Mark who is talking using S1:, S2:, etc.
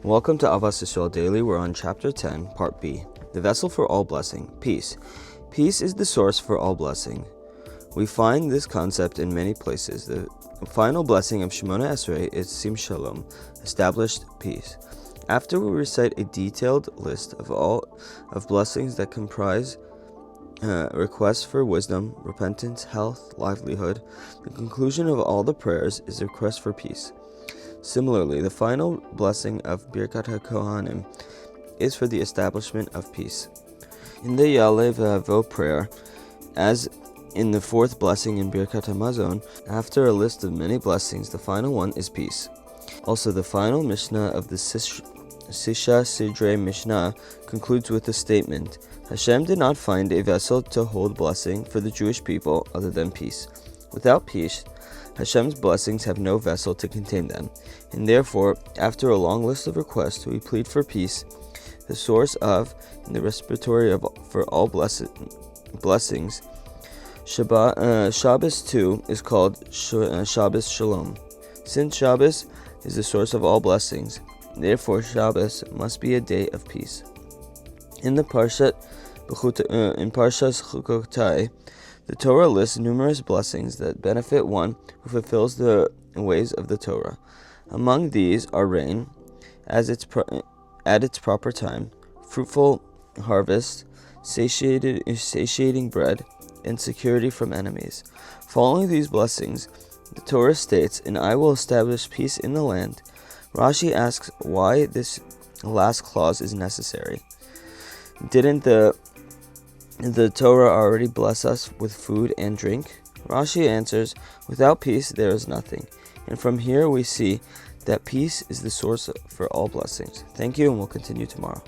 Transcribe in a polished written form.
S1: Welcome to Ahavas Yisrael Daily. We're on Chapter 10, Part B. The vessel for all blessing, peace. Peace is the source for all blessing. We find this concept in many places. The final blessing of Shemona Esrei is Sim Shalom, established peace. After we recite a detailed list of blessings that comprise requests for wisdom, repentance, health, livelihood, the conclusion of all the prayers is a request for peace. Similarly, the final blessing of Birkat HaKohanim is for the establishment of peace. In the Ya'aleh V'Avo prayer, as in the fourth blessing in Birkat HaMazon, after a list of many blessings, the final one is peace. Also, the final Mishnah of the Sisha Sidrei Mishnah concludes with the statement, Hashem did not find a vessel to hold blessing for the Jewish people other than peace. Without peace, Hashem's blessings have no vessel to contain them, and therefore, after a long list of requests, we plead for peace, the source of and the respiratory for all blessings. Shabbos too is called Shabbos Shalom. Since Shabbos is the source of all blessings, therefore Shabbos must be a day of peace. In Parshas Chukotai, the Torah lists numerous blessings that benefit one who fulfills the ways of the Torah. Among these are rain, at its proper time, fruitful harvest, satiating bread, and security from enemies. Following these blessings, the Torah states, "And I will establish peace in the land." Rashi asks why this last clause is necessary. Didn't the Torah already bless us with food and drink? Rashi answers, without peace there is nothing. And from here we see that peace is the source for all blessings. Thank you, and we'll continue tomorrow.